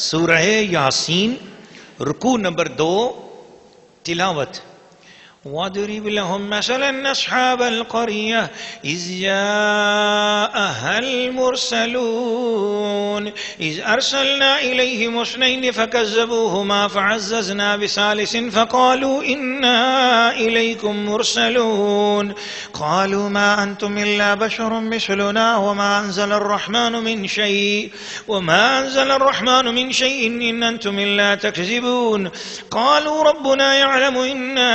سورہ یاسین رکوع نمبر 2 تلاوت وَاضْرِبْ لَهُمْ مَثَلًا أَصْحَابَ الْقَرْيَةِ إِذْ جَاءَهَا الْمُرْسَلُونَ إِذْ أَرْسَلْنَا إِلَيْهِمُ اثْنَيْنِ فَكَذَّبُوهُمَا فَعَزَّزْنَا بِثَالِثٍ فَقَالُوا إِنَّا إِلَيْكُمْ مُرْسَلُونَ قَالُوا مَا أَنْتُمْ إِلَّا بَشَرٌ مِثْلُنَا وَمَا أَنزَلَ الرَّحْمَنُ مِنْ شَيْءٍ إِنْ أَنْتُمْ إِلَّا تَكْذِبُونَ قَالُوا رَبُّنَا يَعْلَمُ إِنَّا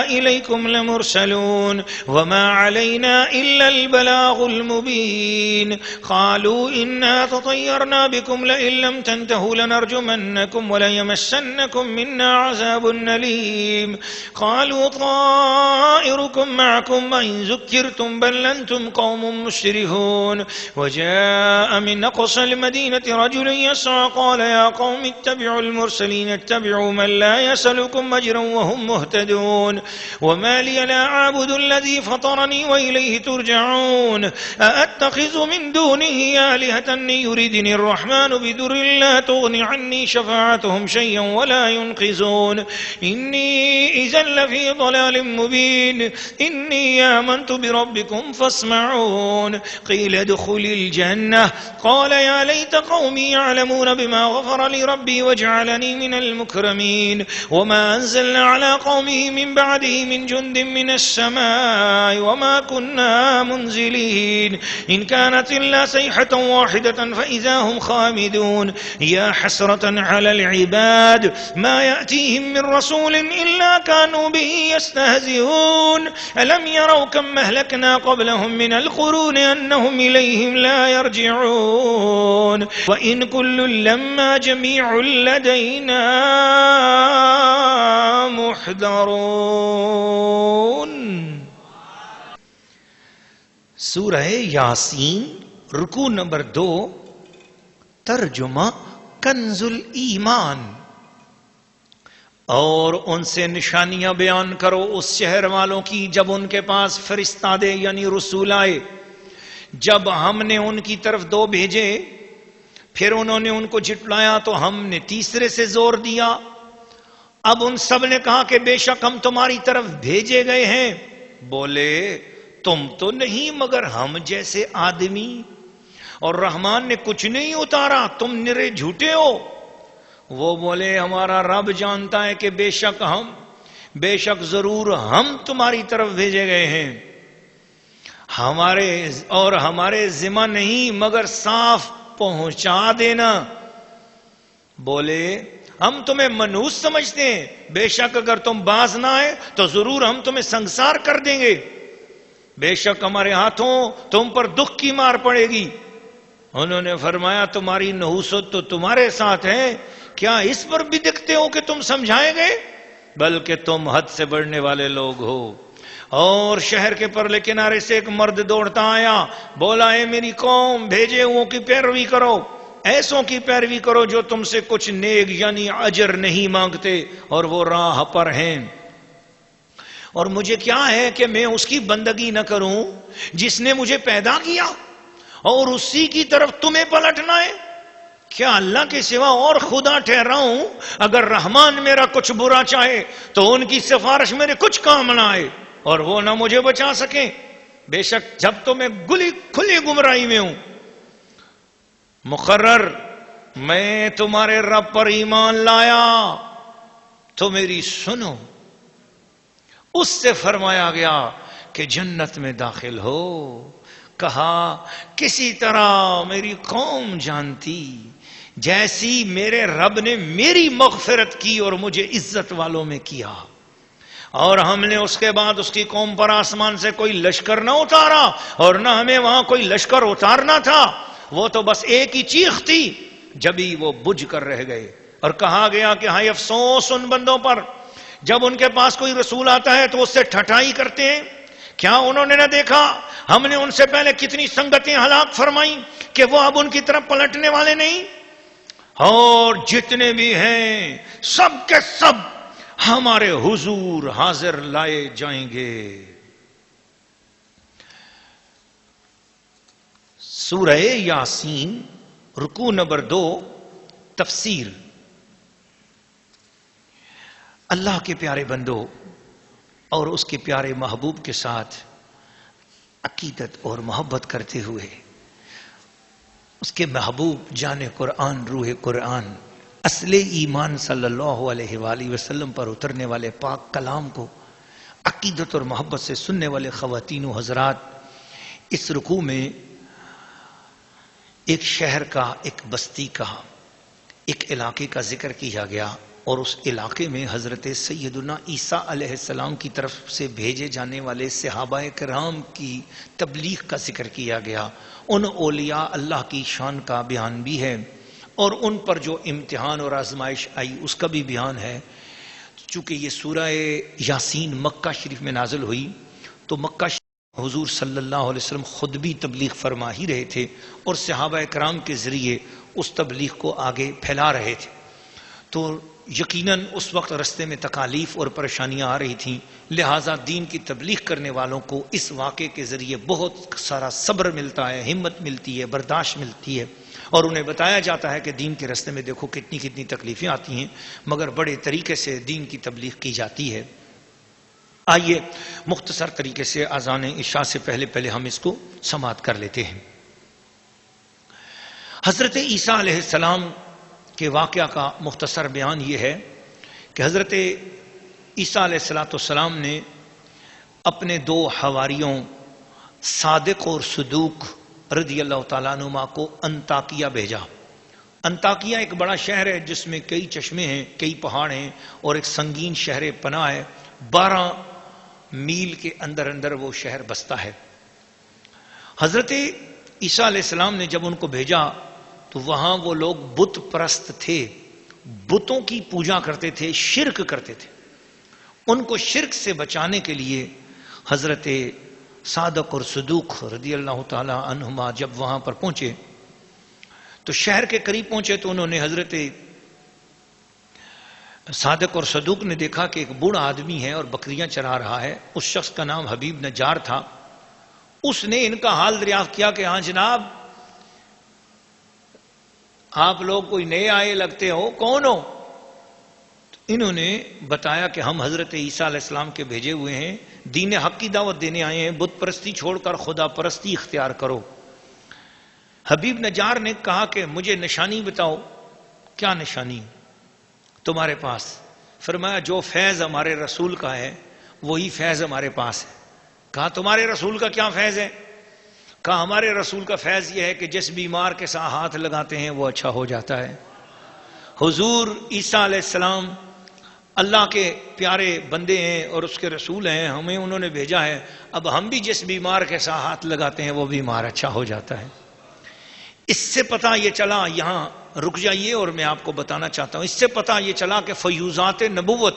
إِلَيْكُمْ لَمُرْسَلُونَ وَمَا عَلَيْنَا إِلَّا الْبَلَاغُ الْمُبِينُ قَالُوا إِنَّا تَطَيَّرْنَا بِكُمْ لَئِن لَّمْ تَنْتَهُوا لَنَرْجُمَنَّكُمْ وَلَيَمَسَّنَّكُمْ مِنَّا عَذَابٌ أَلِيمٌ قَالُوا طَائِرُكُمْ مَعَكُمْ أَئِن ذُكِّرْتُمْ بَلْ أَنْتُمْ قَوْمٌ مُسْرِفُونَ وَجَاءَ مِنْ أَقْصَى الْمَدِينَةِ رَجُلٌ يَسْعَىٰ قَالَ يَا قَوْمِ اتَّبِعُوا الْمُرْسَلِينَ اتَّبِعُوا مَن لَّا يَسْأَلُكُمْ أَجْرًا وَهُم مُّهْتَدُونَ وما لي لا أعبد الذي فطرني وإليه ترجعون أأتخذ من دونه آلهة يردني الرحمن بضر لا تغن عني شفاعتهم شيئا ولا ينقذون إني إذا لفي ضلال مبين إني آمنت بربكم فاسمعون قيل ادخل الجنة قال يا ليت قومي يعلمون بما غفر لي ربي وجعلني من المكرمين وما أنزلنا على قومه من بعده من جند من السماء وما كنا منزلين إن كانت إلا صيحة واحدة فإذا هم خامدون يا حسرة على العباد ما يأتيهم من رسول إلا كانوا به يستهزئون ألم يروا كم أهلكنا قبلهم من القرون أنهم إليهم لا يرجعون وإن كل لما جميع لدينا محضرون. سورہ یاسین رکوع نمبر 2 ترجمہ کنز الایمان. اور ان سے نشانیاں بیان کرو اس شہر والوں کی جب ان کے پاس فرستادے یعنی رسول آئے. جب ہم نے ان کی طرف 2 بھیجے پھر انہوں نے ان کو جھٹلایا تو ہم نے تیسرے سے زور دیا. اب ان سب نے کہا کہ بے شک ہم تمہاری طرف بھیجے گئے ہیں. بولے تم تو نہیں مگر ہم جیسے آدمی اور رحمان نے کچھ نہیں اتارا, تم نرے جھوٹے ہو. وہ بولے ہمارا رب جانتا ہے کہ بے شک ضرور ہم تمہاری طرف بھیجے گئے ہیں. ہمارے ذمہ نہیں مگر صاف پہنچا دینا. بولے ہم تمہیں منحوس سمجھتے ہیں, بے شک اگر تم باز نہ آئے تو ضرور ہم تمہیں سنگسار کر دیں گے. بے شک ہمارے ہاتھوں تم پر دکھ کی مار پڑے گی. انہوں نے فرمایا تمہاری نحوست تو تمہارے ساتھ ہے, کیا اس پر بھی دیکھتے ہو کہ تم سمجھائے گئے, بلکہ تم حد سے بڑھنے والے لوگ ہو. اور شہر کے پرلے کنارے سے ایک مرد دوڑتا آیا, بولا اے میری قوم بھیجے ہوں کی پیروی کرو, ایسوں کی پیروی کرو جو تم سے کچھ نیک یعنی اجر نہیں مانگتے اور وہ راہ پر ہیں. اور مجھے کیا ہے کہ میں اس کی بندگی نہ کروں جس نے مجھے پیدا کیا اور اسی کی طرف تمہیں پلٹنا ہے. کیا اللہ کے سوا اور خدا ٹھہراؤں؟ اگر رحمان میرا کچھ برا چاہے تو ان کی سفارش میرے کچھ کام نہ آئے اور وہ نہ مجھے بچا سکیں. بے شک جب تو میں کھلی گمراہی میں ہوں. مقرر میں تمہارے رب پر ایمان لایا تو میری سنو. اس سے فرمایا گیا کہ جنت میں داخل ہو. کہا کسی طرح میری قوم جانتی جیسی میرے رب نے میری مغفرت کی اور مجھے عزت والوں میں کیا. اور ہم نے اس کے بعد اس کی قوم پر آسمان سے کوئی لشکر نہ اتارا اور نہ ہمیں وہاں کوئی لشکر اتارنا تھا. وہ تو بس ایک ہی چیخ تھی, جبھی وہ بجھ کر رہ گئے. اور کہا گیا کہ ہائے افسوس ان بندوں پر جب ان کے پاس کوئی رسول آتا ہے تو اس سے ٹھٹائی کرتے ہیں. کیا انہوں نے نہ دیکھا ہم نے ان سے پہلے کتنی سنگتیں ہلاک فرمائیں کہ وہ اب ان کی طرف پلٹنے والے نہیں. اور جتنے بھی ہیں سب کے سب ہمارے حضور حاضر لائے جائیں گے. سورہ یاسین رکوع نمبر 2 تفسیر. اللہ کے پیارے بندو اور اس کے پیارے محبوب کے ساتھ عقیدت اور محبت کرتے ہوئے اس کے محبوب جان قرآن، روح قرآن، اصل ایمان صلی اللہ علیہ وآلہ وسلم پر اترنے والے پاک کلام کو عقیدت اور محبت سے سننے والے خواتین و حضرات، اس رکوع میں ایک شہر کا، ایک بستی کا، ایک علاقے کا ذکر کیا گیا، اور اس علاقے میں حضرت سیدنا عیسیٰ علیہ السلام کی طرف سے بھیجے جانے والے صحابہ کرام کی تبلیغ کا ذکر کیا گیا. ان اولیاء اللہ کی شان کا بیان بھی ہے، اور ان پر جو امتحان اور آزمائش آئی اس کا بھی بیان ہے. چونکہ یہ سورہ یاسین مکہ شریف میں نازل ہوئی تو مکہ شریف حضور صلی اللہ علیہ وسلم خود بھی تبلیغ فرما ہی رہے تھے اور صحابہ کرام کے ذریعے اس تبلیغ کو آگے پھیلا رہے تھے. تو یقیناً اس وقت رستے میں تکالیف اور پریشانیاں آ رہی تھیں، لہٰذا دین کی تبلیغ کرنے والوں کو اس واقعے کے ذریعے بہت سارا صبر ملتا ہے، ہمت ملتی ہے، برداشت ملتی ہے، اور انہیں بتایا جاتا ہے کہ دین کے رستے میں دیکھو کتنی کتنی تکلیفیں آتی ہیں، مگر بڑے طریقے سے دین کی تبلیغ کی جاتی ہے. آئیے مختصر طریقے سے اذان عشاء سے پہلے ہم اس کو سماعت کر لیتے ہیں. حضرت عیسیٰ علیہ السلام کے واقعہ کا مختصر بیان یہ ہے کہ حضرت عیسیٰ علیہ السلام نے اپنے دو حواریوں صادق اور صدوق رضی اللہ تعالیٰ عنہما کو انطاکیہ بھیجا. انطاکیہ ایک بڑا شہر ہے جس میں کئی چشمے ہیں، کئی پہاڑ ہیں، اور ایک سنگین شہر پناہ ہے. 12 میل کے اندر وہ شہر بستا ہے. حضرت عیسیٰ علیہ السلام نے جب ان کو بھیجا تو وہاں وہ لوگ بت پرست تھے، بتوں کی پوجا کرتے تھے، شرک کرتے تھے. ان کو شرک سے بچانے کے لیے حضرت صادق اور صدوق رضی اللہ تعالی عنہما جب وہاں پر پہنچے تو شہر کے قریب پہنچے تو انہوں نے حضرت صادق اور صدوق نے دیکھا کہ ایک بوڑھا آدمی ہے اور بکریاں چرا رہا ہے. اس شخص کا نام حبیب نجار تھا. اس نے ان کا حال دریافت کیا کہ ہاں جناب، آپ لوگ کوئی نئے آئے لگتے ہو، کون ہو؟ انہوں نے بتایا کہ ہم حضرت عیسیٰ علیہ السلام کے بھیجے ہوئے ہیں، دین حق کی دعوت دینے آئے ہیں، بت پرستی چھوڑ کر خدا پرستی اختیار کرو. حبیب نجار نے کہا کہ مجھے نشانی بتاؤ. کیا نشانی تمہارے پاس؟ فرمایا جو فیض ہمارے رسول کا ہے وہی فیض ہمارے پاس ہے. کہا تمہارے رسول کا کیا فیض ہے؟ کہا ہمارے رسول کا فیض یہ ہے کہ جس بیمار کے ساتھ ہاتھ لگاتے ہیں وہ اچھا ہو جاتا ہے. حضور عیسیٰ علیہ السلام اللہ کے پیارے بندے ہیں اور اس کے رسول ہیں، ہمیں انہوں نے بھیجا ہے، اب ہم بھی جس بیمار کے ساتھ ہاتھ لگاتے ہیں وہ بیمار اچھا ہو جاتا ہے. اس سے پتہ یہ چلا، یہاں رک جائیے اور میں آپ کو بتانا چاہتا ہوں، اس سے پتہ یہ چلا کہ فیوزات نبوت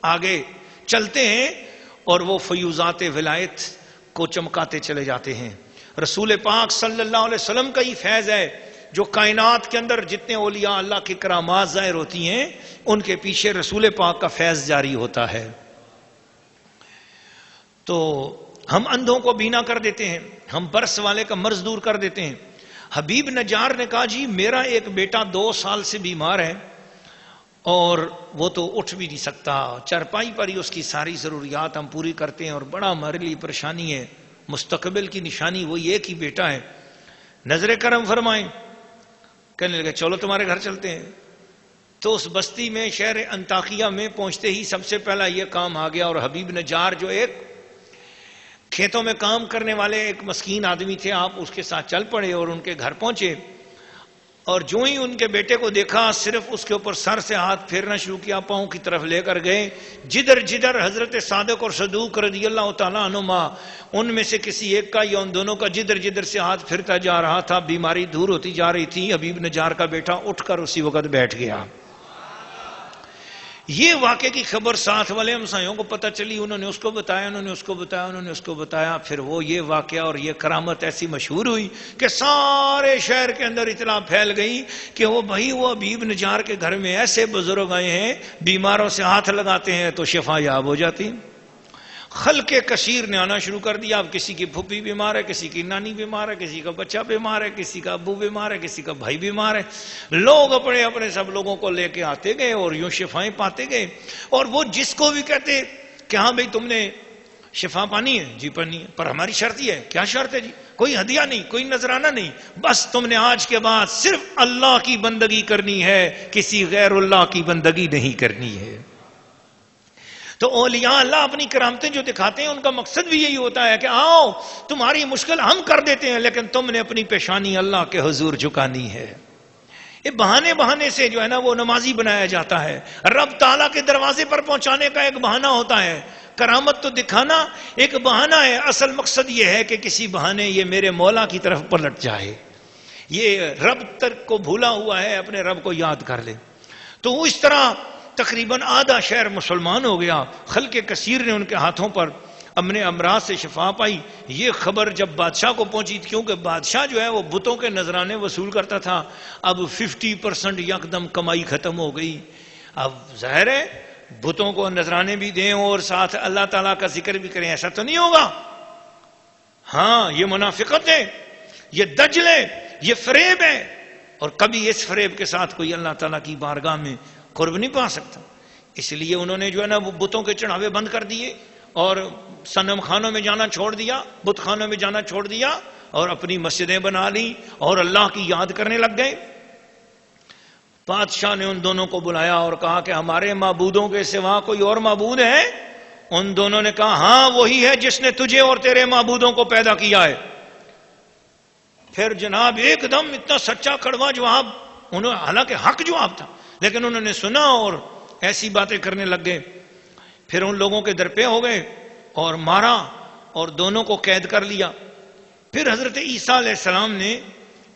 آگے چلتے ہیں اور وہ فیوزات ولایت کو چمکاتے چلے جاتے ہیں. رسول پاک صلی اللہ علیہ وسلم کا ہی فیض ہے جو کائنات کے اندر جتنے اولیاء اللہ کی کرامات ظاہر ہوتی ہیں ان کے پیچھے رسول پاک کا فیض جاری ہوتا ہے. تو ہم اندھوں کو بینا کر دیتے ہیں، ہم برس والے کا مرض دور کر دیتے ہیں. حبیب نجار نے کہا جی میرا ایک بیٹا 2 سال سے بیمار ہے اور وہ تو اٹھ بھی نہیں سکتا، چرپائی پر ہی اس کی ساری ضروریات ہم پوری کرتے ہیں اور بڑا ہمارے لیے پریشانی ہے. مستقبل کی نشانی وہی ایک ہی بیٹا ہے، نظر کرم فرمائیں. کہنے لگے چلو تمہارے گھر چلتے ہیں. تو اس بستی میں شہر انطاکیہ میں پہنچتے ہی سب سے پہلا یہ کام آ گیا، اور حبیب نجار جو ایک کھیتوں میں کام کرنے والے ایک مسکین آدمی تھے، آپ اس کے ساتھ چل پڑے اور ان کے گھر پہنچے. اور جو ہی ان کے بیٹے کو دیکھا صرف اس کے اوپر سر سے ہاتھ پھیرنا شروع کیا، پاؤں کی طرف لے کر گئے. جدھر حضرت صادق اور صدوق رضی اللہ تعالیٰ عنہما ان میں سے کسی ایک کا یا ان دونوں کا جدھر سے ہاتھ پھرتا جا رہا تھا، بیماری دور ہوتی جا رہی تھی. حبیب نجار کا بیٹا اٹھ کر اسی وقت بیٹھ گیا. یہ واقعے کی خبر ساتھ والے ہمسایوں کو پتہ چلی، انہوں نے اس کو بتایا، انہوں نے اس کو بتایا، انہوں نے اس کو بتایا. پھر وہ یہ واقعہ اور یہ کرامت ایسی مشہور ہوئی کہ سارے شہر کے اندر اطلاع پھیل گئی کہ وہ حبیب نجار کے گھر میں ایسے بزرگ آئے ہیں، بیماروں سے ہاتھ لگاتے ہیں تو شفا یاب ہو جاتی. خلق کثیر نے آنا شروع کر دیا. اب کسی کی پھوپھی بیمار ہے, کسی کی نانی بیمار ہے, کسی کا بچہ بیمار ہے, کسی کا ابو بیمار ہے, کسی کا بھائی بیمار ہے. لوگ اپنے اپنے سب لوگوں کو لے کے آتے گئے اور یوں شفائیں پاتے گئے. اور وہ جس کو بھی کہتے کہ ہاں بھائی تم نے شفا پانی ہے, جی پانی ہے, پر ہماری شرط یہ ہے. کیا شرط ہے جی؟ کوئی ہدیہ نہیں, کوئی نذرانہ نہیں, بس تم نے آج کے بعد صرف اللہ کی بندگی کرنی ہے, کسی غیر اللہ کی بندگی نہیں کرنی ہے. تو اولیاء اللہ اپنی کرامتیں جو دکھاتے ہیں ان کا مقصد بھی یہی ہوتا ہے کہ آؤ تمہاری مشکل ہم کر دیتے ہیں, لیکن تم نے اپنی پیشانی اللہ کے حضور جھکانی ہے. یہ بہانے سے جو ہے نا وہ نمازی بنایا جاتا ہے. رب تعالیٰ کے دروازے پر پہنچانے کا ایک بہانہ ہوتا ہے. کرامت تو دکھانا ایک بہانہ ہے, اصل مقصد یہ ہے کہ کسی بہانے یہ میرے مولا کی طرف پلٹ جائے, یہ رب تک کو بھولا ہوا ہے, اپنے رب کو یاد کر لے. تو اس طرح تقریباً آدھا شہر مسلمان ہو گیا. خلق کثیر نے ان کے ہاتھوں پر اپنے امراض سے شفا پائی. یہ خبر جب بادشاہ کو پہنچی, کیونکہ بادشاہ جو ہے وہ بتوں کے نذرانے وصول کرتا تھا, اب 50% یکدم کمائی ختم ہو گئی. اب ظاہر ہے بتوں کو نذرانے بھی دیں اور ساتھ اللہ تعالیٰ کا ذکر بھی کریں, ایسا تو نہیں ہوگا. ہاں یہ منافقت ہے, یہ دجل ہے, یہ فریب ہے, اور کبھی اس فریب کے ساتھ کوئی اللہ تعالیٰ کی بارگاہ میں قرب نہیں پا سکتا. اس لیے انہوں نے جو ہے نا وہ بتوں کے چڑھاوے بند کر دیے اور صنم خانوں میں جانا چھوڑ دیا, بت خانوں میں جانا چھوڑ دیا, اور اپنی مسجدیں بنا لی اور اللہ کی یاد کرنے لگ گئے. بادشاہ نے ان دونوں کو بلایا اور کہا کہ ہمارے معبودوں کے سوا کوئی اور معبود ہے؟ ان دونوں نے کہا ہاں وہی ہے جس نے تجھے اور تیرے معبودوں کو پیدا کیا ہے. پھر جناب ایک دم اتنا سچا کڑوا جواب, انہوں حالانکہ حق جواب تھا لیکن انہوں نے سنا اور ایسی باتیں کرنے لگ گئے. پھر ان لوگوں کے در پہ ہو گئے اور مارا اور دونوں کو قید کر لیا. پھر حضرت عیسیٰ علیہ السلام نے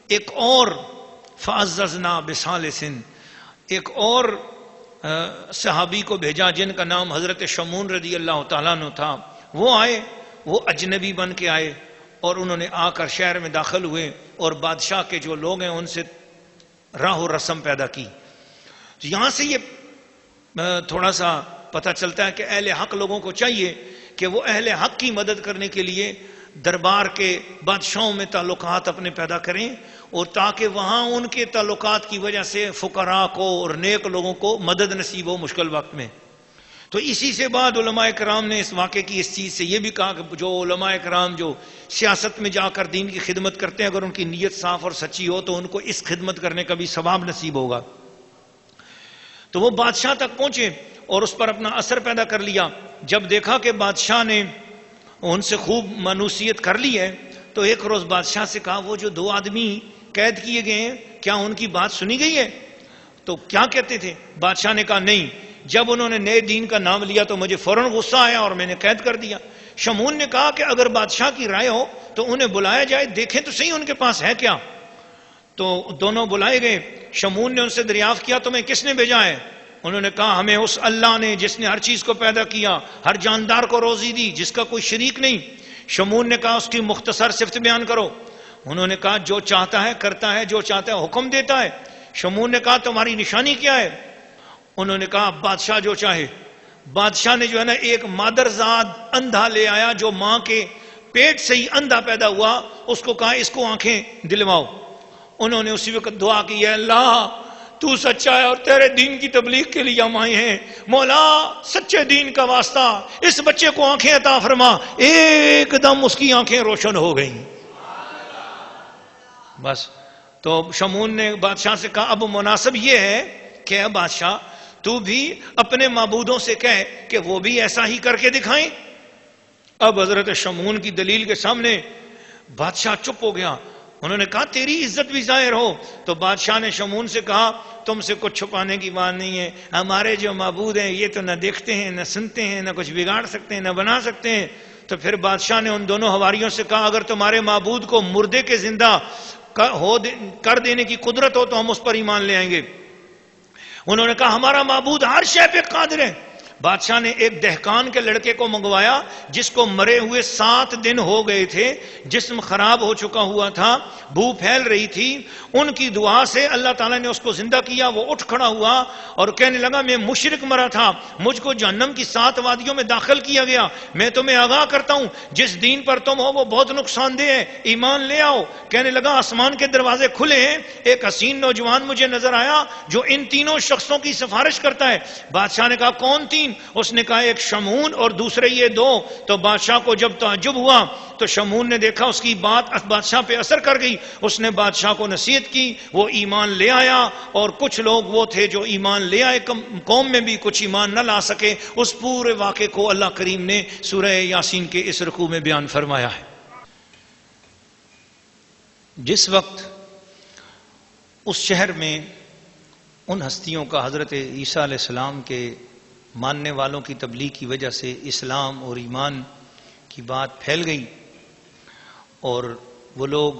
ایک اور فعززنا بثالث, ایک اور صحابی کو بھیجا جن کا نام حضرت شمون رضی اللہ تعالیٰ عنہ تھا. وہ آئے, وہ اجنبی بن کے آئے اور انہوں نے آ کر شہر میں داخل ہوئے اور بادشاہ کے جو لوگ ہیں ان سے راہ و رسم پیدا کی. یہاں سے یہ تھوڑا سا پتہ چلتا ہے کہ اہل حق لوگوں کو چاہیے کہ وہ اہل حق کی مدد کرنے کے لیے دربار کے بادشاہوں میں تعلقات اپنے پیدا کریں, اور تاکہ وہاں ان کے تعلقات کی وجہ سے فقراء کو اور نیک لوگوں کو مدد نصیب ہو مشکل وقت میں. تو اسی سے بعد علماء کرام نے اس واقعے کی اس چیز سے یہ بھی کہا کہ جو علماء کرام جو سیاست میں جا کر دین کی خدمت کرتے ہیں, اگر ان کی نیت صاف اور سچی ہو تو ان کو اس خدمت کرنے کا بھی ثواب نصیب ہوگا. تو وہ بادشاہ تک پہنچے اور اس پر اپنا اثر پیدا کر لیا. جب دیکھا کہ بادشاہ نے ان سے خوب مانوسیت کر لی ہے تو ایک روز بادشاہ سے کہا وہ جو 2 آدمی قید کیے گئے ہیں کیا ان کی بات سنی گئی ہے؟ تو کیا کہتے تھے؟ بادشاہ نے کہا نہیں, جب انہوں نے نئے دین کا نام لیا تو مجھے فوراً غصہ آیا اور میں نے قید کر دیا. شمون نے کہا کہ اگر بادشاہ کی رائے ہو تو انہیں بلایا جائے, دیکھیں تو صحیح ان کے پاس ہے کیا. تو دونوں بلائے گئے. شمون نے ان سے دریافت کیا تمہیں کس نے بھیجا ہے؟ انہوں نے کہا ہمیں اس اللہ نے جس نے ہر چیز کو پیدا کیا, ہر جاندار کو روزی دی, جس کا کوئی شریک نہیں. شمون نے کہا اس کی مختصر صفت بیان کرو. انہوں نے کہا جو چاہتا ہے کرتا ہے, جو چاہتا ہے حکم دیتا ہے. شمون نے کہا تمہاری نشانی کیا ہے؟ انہوں نے کہا بادشاہ جو چاہے. بادشاہ نے جو ہے نا ایک مادرزاد اندھا لے آیا جو ماں کے پیٹ سے ہی اندھا پیدا ہوا, اس کو کہا اس کو آنکھیں دلواؤ. انہوں نے اسی وقت دعا کی ہے اللہ تو سچا ہے اور تیرے دین کی تبلیغ کے لیے ہم آئے ہیں, مولا سچے دین کا واسطہ اس بچے کو آنکھیں عطا فرما. ایک دم اس کی آنکھیں روشن ہو گئیں. بس تو شمون نے بادشاہ سے کہا اب مناسب یہ ہے کہ اے بادشاہ تو بھی اپنے معبودوں سے کہے کہ وہ بھی ایسا ہی کر کے دکھائیں. اب حضرت شمون کی دلیل کے سامنے بادشاہ چپ ہو گیا. انہوں نے کہا تیری عزت بھی ظاہر ہو. تو بادشاہ نے شمون سے کہا تم سے کچھ چھپانے کی بات نہیں ہے, ہمارے جو معبود ہیں یہ تو نہ دیکھتے ہیں نہ سنتے ہیں نہ کچھ بگاڑ سکتے ہیں نہ بنا سکتے ہیں. تو پھر بادشاہ نے ان دونوں حواریوں سے کہا اگر تمہارے معبود کو مردے کے زندہ کر دینے کی قدرت ہو تو ہم اس پر ایمان لے آئیں گے. انہوں نے کہا ہمارا معبود ہر شے پہ قادر ہے, بادشاہ نے ایک دہقان کے لڑکے کو منگوایا جس کو مرے ہوئے 7 دن ہو گئے تھے، جسم خراب ہو چکا ہوا تھا، بو پھیل رہی تھی. ان کی دعا سے اللہ تعالیٰ نے اس کو زندہ کیا. وہ اٹھ کھڑا ہوا اور کہنے لگا میں مشرک مرا تھا، مجھ کو جہنم کی 7 وادیوں میں داخل کیا گیا. میں تمہیں آگاہ کرتا ہوں جس دین پر تم ہو وہ بہت نقصان دہ ہے، ایمان لے آؤ. کہنے لگا آسمان کے دروازے کھلے ہیں، ایک حسین نوجوان مجھے نظر آیا جو ان تینوں شخصوں کی سفارش کرتا ہے. بادشاہ نے کہا کون 3؟ اس نے کہا ایک شمعون اور دوسرے یہ 2. تو بادشاہ کو جب تعجب ہوا تو شمعون نے دیکھا اس کی بات بادشاہ پہ اثر کر گئی. اس نے بادشاہ کو نصیحت کی، وہ ایمان لے آیا. اور کچھ لوگ وہ تھے جو ایمان لے آئے، قوم میں بھی کچھ ایمان نہ لا سکے. اس پورے واقعے کو اللہ کریم نے سورہ یاسین کے اس رکوع میں بیان فرمایا ہے. جس وقت اس شہر میں ان ہستیوں کا حضرت عیسیٰ علیہ السلام کے ماننے والوں کی تبلیغ کی وجہ سے اسلام اور ایمان کی بات پھیل گئی اور وہ لوگ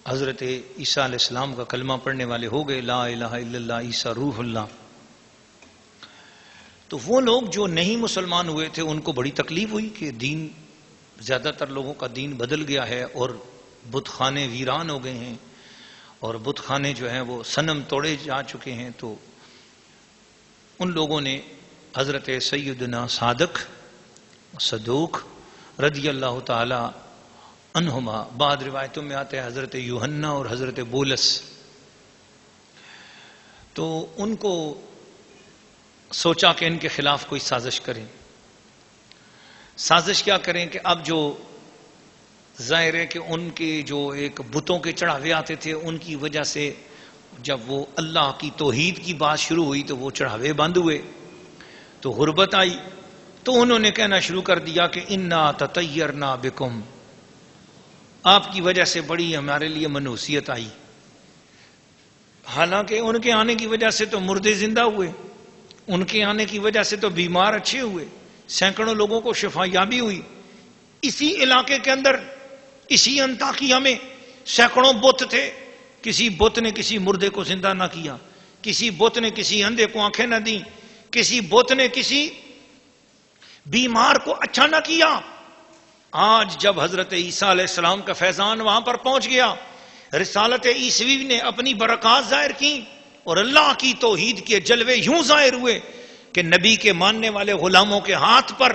حضرت عیسیٰ علیہ السلام کا کلمہ پڑھنے والے ہو گئے، لا الہ الا اللہ عیسیٰ روح اللہ. تو وہ لوگ جو نہیں مسلمان ہوئے تھے ان کو بڑی تکلیف ہوئی کہ دین، زیادہ تر لوگوں کا دین بدل گیا ہے اور بت خانے ویران ہو گئے ہیں اور بت خانے جو ہیں وہ صنم توڑے جا چکے ہیں. تو ان لوگوں نے حضرت سیدنا صادق صدوق رضی اللہ تعالی عنہما، بعد روایتوں میں آتے ہیں حضرت یوحنا اور حضرت بولس، تو ان کو سوچا کہ ان کے خلاف کوئی سازش کریں. سازش کیا کریں کہ اب جو ظاہر ہے کہ ان کے جو ایک بتوں کے چڑھاوے آتے تھے ان کی وجہ سے جب وہ اللہ کی توحید کی بات شروع ہوئی تو وہ چڑھاوے بند ہوئے، تو غربت آئی. تو انہوں نے کہنا شروع کر دیا کہ انا تطیرنا بکم، آپ کی وجہ سے بڑی ہمارے لیے منحوسیت آئی. حالانکہ ان کے آنے کی وجہ سے تو مردے زندہ ہوئے، ان کے آنے کی وجہ سے تو بیمار اچھے ہوئے، سینکڑوں لوگوں کو شفا یابی ہوئی. اسی علاقے کے اندر، اسی انطاکیہ میں سینکڑوں بت تھے. کسی بت نے کسی مردے کو زندہ نہ کیا، کسی بت نے کسی اندھے کو آنکھیں نہ دیں، کسی بت نے کسی بیمار کو اچھا نہ کیا. آج جب حضرت عیسیٰ علیہ السلام کا فیضان وہاں پر پہنچ گیا، رسالت عیسوی نے اپنی برکات ظاہر کی اور اللہ کی توحید کے جلوے یوں ظاہر ہوئے کہ نبی کے ماننے والے غلاموں کے ہاتھ پر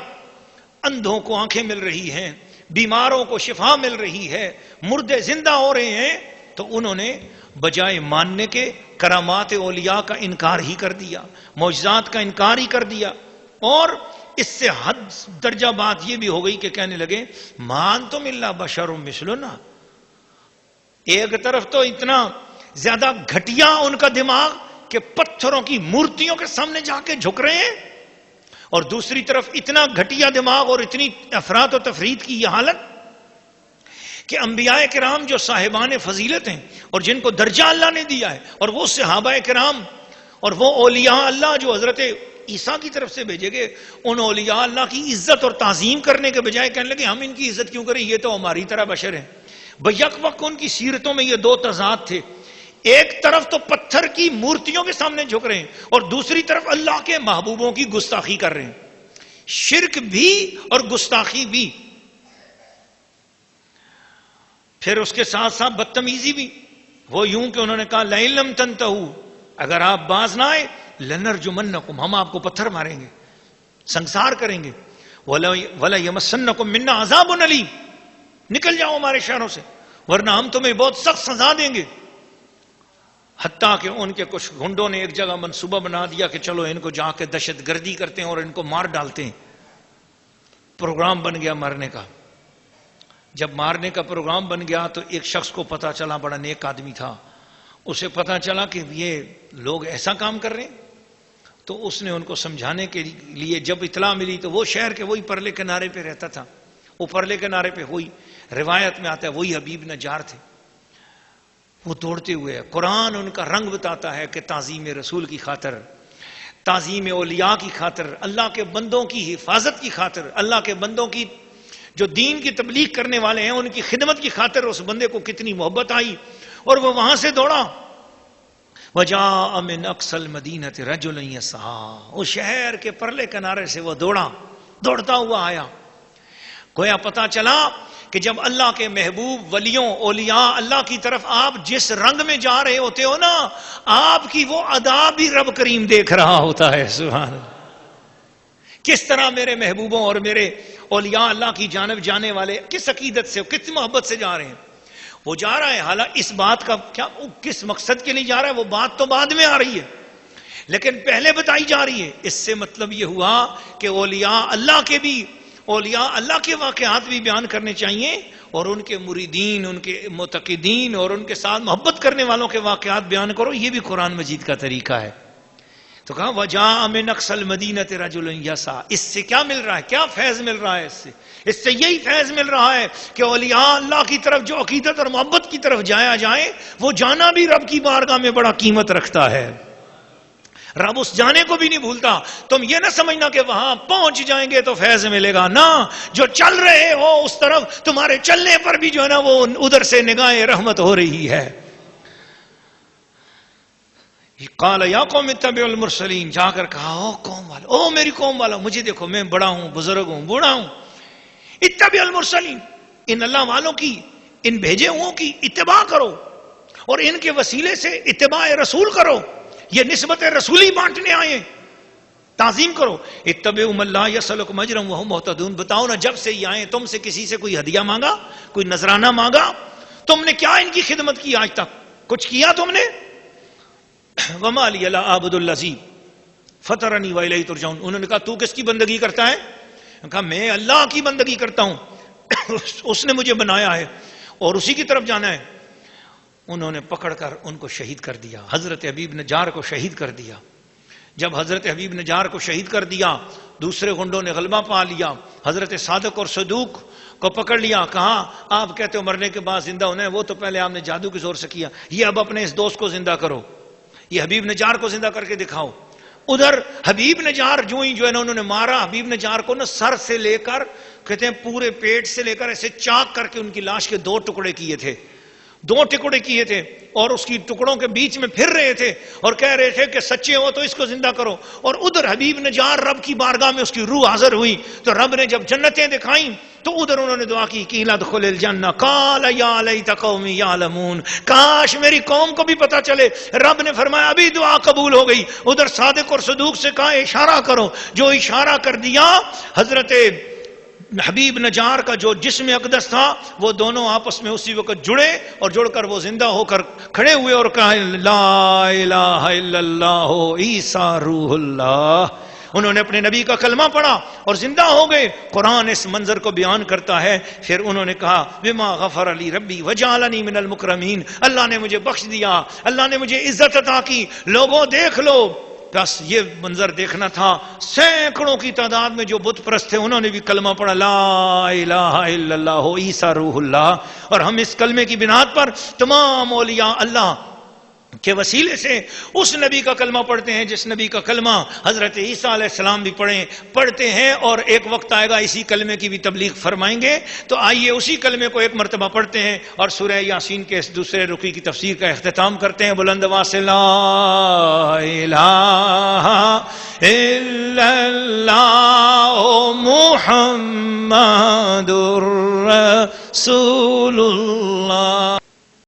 اندھوں کو آنکھیں مل رہی ہیں، بیماروں کو شفا مل رہی ہے، مردے زندہ ہو رہے ہیں. تو انہوں نے بجائے ماننے کے کرامات اولیاء کا انکار ہی کر دیا، معجزات کا انکار ہی کر دیا. اور اس سے حد درجہ بات یہ بھی ہو گئی کہ کہنے لگے مان تم الا بشر مثلنا. ایک طرف تو اتنا زیادہ گھٹیا ان کا دماغ کہ پتھروں کی مورتیوں کے سامنے جا کے جھک رہے ہیں، اور دوسری طرف اتنا گھٹیا دماغ اور اتنی افراط و تفرید کی یہ حالت کہ انبیاء کرام جو صاحبان فضیلت ہیں اور جن کو درجہ اللہ نے دیا ہے، اور وہ صحابہ کرام اور وہ اولیاء اللہ جو حضرت عیسیٰ کی طرف سے بھیجے گئے، ان اولیاء اللہ کی عزت اور تعظیم کرنے کے بجائے کہنے لگے ہم ان کی عزت کیوں کریں، یہ تو ہماری طرح بشر ہیں. بیک وقت ان کی سیرتوں میں یہ دو تضاد تھے. ایک طرف تو پتھر کی مورتیوں کے سامنے جھک رہے ہیں اور دوسری طرف اللہ کے محبوبوں کی گستاخی کر رہے ہیں. شرک بھی اور گستاخی بھی، پھر اس کے ساتھ ساتھ بدتمیزی بھی. وہ یوں کہ انہوں نے کہا لئن لم تنتہوا، اگر آپ باز نہ آئے لنرجمنکم، ہم آپ کو پتھر ماریں گے، سنسار کریں گے. ولا یمسنکم منا عذاب علیم، نکل جاؤ ہمارے شہروں سے ورنہ ہم تمہیں بہت سخت سزا دیں گے. حتیٰ کہ ان کے کچھ گنڈوں نے ایک جگہ منصوبہ بنا دیا کہ چلو ان کو جا کے دہشت گردی کرتے ہیں اور ان کو مار ڈالتے ہیں. پروگرام بن گیا مارنے کا. جب مارنے کا پروگرام بن گیا تو ایک شخص کو پتا چلا، بڑا نیک آدمی تھا، اسے پتا چلا کہ یہ لوگ ایسا کام کر رہے ہیں. تو اس نے ان کو سمجھانے کے لیے جب اطلاع ملی تو وہ شہر کے وہی پرلے کنارے پہ رہتا تھا، وہ پرلے کنارے پہ ہوئی روایت میں آتا ہے وہی حبیب نجار تھے. وہ دوڑتے ہوئے، قرآن ان کا رنگ بتاتا ہے کہ تعظیم رسول کی خاطر، تعظیم اولیاء کی خاطر، اللہ کے بندوں کی حفاظت کی خاطر، اللہ کے بندوں کی جو دین کی تبلیغ کرنے والے ہیں ان کی خدمت کی خاطر اس بندے کو کتنی محبت آئی. اور وہ وہاں سے دوڑا وجاء من اقصى المدینۃ رجل یسعی، اس شہر کے پرلے کنارے سے وہ دوڑتا ہوا آیا. گویا پتا چلا کہ جب اللہ کے محبوب ولیوں اولیاء اللہ کی طرف آپ جس رنگ میں جا رہے ہوتے ہو نا، آپ کی وہ ادا بھی رب کریم دیکھ رہا ہوتا ہے. سبحان اللہ. کس طرح میرے محبوبوں اور میرے اولیاء اللہ کی جانب جانے والے کس عقیدت سے کس محبت سے جا رہے ہیں. وہ جا رہا ہے، حالانکہ اس بات کا کیا کس مقصد کے لیے جا رہا ہے وہ بات تو بعد میں آ رہی ہے، لیکن پہلے بتائی جا رہی ہے. اس سے مطلب یہ ہوا کہ اولیاء اللہ کے واقعات بھی بیان کرنے چاہیے، اور ان کے مریدین، ان کے معتقدین اور ان کے ساتھ محبت کرنے والوں کے واقعات بیان کرو. یہ بھی قرآن مجید کا طریقہ ہے. تو کہا وجاء من اقصى المدینۃ رجل یسعی. اس سے کیا مل رہا ہے؟ کیا فیض مل رہا ہے؟ اس سے یہی فیض مل رہا ہے کہ اولیاء اللہ کی طرف جو عقیدت اور محبت کی طرف جایا جائے، وہ جانا بھی رب کی بارگاہ میں بڑا قیمت رکھتا ہے. رب اس جانے کو بھی نہیں بھولتا. تم یہ نہ سمجھنا کہ وہاں پہنچ جائیں گے تو فیض ملے گا، نہ. جو چل رہے ہو اس طرف، تمہارے چلنے پر بھی جو ہے نا وہ ادھر سے نگاہ رحمت ہو رہی ہے. قال یا قوم اتبعوا المرسلین، جا کر کہا او قوم والو، او میری قوم والو، مجھے دیکھو، میں بڑا ہوں، بزرگ ہوں، بوڑھا ہوں. اتبعوا المرسلین، ان اللہ والوں کی، ان بھیجے ہوں کی اتباع کرو، اور ان کے وسیلے سے اتباع رسول کرو. یہ نسبت رسولی بانٹنے آئے، تعظیم کرو. اتبعوا من لا یسألکم اجرا وهم مہتدون. بتاؤ نا، جب سے یہ آئے تم سے کسی سے کوئی ہدیہ مانگا، کوئی نذرانہ مانگا؟ تم نے کیا ان کی خدمت کی آج تک؟ کچھ کیا تم نے؟ وما لی لا اعبد الذی فطرنی والیہ ترجعون. انہوں نے کہا تو کس کی بندگی کرتا ہے؟ کہا میں اللہ کی بندگی کرتا ہوں، اس نے مجھے بنایا ہے اور اسی کی طرف جانا ہے. انہوں نے پکڑ کر ان کو شہید کر دیا. حضرت حبیب نجار کو شہید کر دیا. جب حضرت حبیب نجار کو شہید کر دیا، دوسرے غنڈوں نے غلبہ پا لیا. حضرت صادق اور صدوق کو پکڑ لیا. کہا آپ کہتے ہو مرنے کے بعد زندہ ہونا ہے، وہ تو پہلے آپ نے جادو کے زور سے کیا، یہ اب اپنے اس دوست کو زندہ کرو، یہ حبیب نجار کو زندہ کر کے دکھاؤ. ادھر حبیب نجار جو ہے نا انہوں نے مارا حبیب نجار کو نا، سر سے لے کر کہتے ہیں پورے پیٹ سے لے کر ایسے چاک کر کے ان کی لاش کے 2 ٹکڑے کیے تھے، 2 ٹکڑے کیے تھے، اور اس کی ٹکڑوں کے بیچ میں پھر رہے تھے اور کہہ رہے تھے کہ سچے ہو تو اس کو زندہ کرو. اور ادھر حبیب نجار رب کی بارگاہ میں اس کی روح حاضر ہوئی، تو رب نے جب جنتیں دکھائیں تو ادھر انہوں نے دعا کی کہ ادخل الجنہ. قال یا لیت قومی یعلمون، کاش میری قوم کو بھی پتا چلے. رب نے فرمایا ابھی دعا قبول ہو گئی. ادھر صادق اور صدوق سے کہا اشارہ کرو. جو اشارہ کر دیا، حضرت حبیب نجار کا جو جسم اقدس تھا وہ دونوں آپس میں اسی وقت جڑے، اور جڑ کر وہ زندہ ہو کر کھڑے ہوئے اور کہا لا الہ الا اللہ عیسیٰ روح اللہ. انہوں نے اپنے نبی کا کلمہ پڑھا اور زندہ ہو گئے. قرآن اس منظر کو بیان کرتا ہے. پھر انہوں نے کہا بما غفر لی ربی وجعلنی من المکرمین، اللہ نے مجھے بخش دیا، اللہ نے مجھے عزت عطا کی. لوگوں دیکھ لو، بس یہ منظر دیکھنا تھا. سینکڑوں کی تعداد میں جو بت پرست تھے انہوں نے بھی کلمہ پڑھا لا الہ الا اللہ عیسیٰ روح اللہ. اور ہم اس کلمے کی بنیاد پر تمام اولیاء اللہ کے وسیلے سے اس نبی کا کلمہ پڑھتے ہیں جس نبی کا کلمہ حضرت عیسیٰ علیہ السلام بھی پڑھتے ہیں. اور ایک وقت آئے گا اسی کلمے کی بھی تبلیغ فرمائیں گے. تو آئیے اسی کلمے کو ایک مرتبہ پڑھتے ہیں اور سورہ یاسین کے اس دوسرے رکوع کی تفسیر کا اختتام کرتے ہیں. بلند آواز سے لا الہ الا اللہ محمد الرسول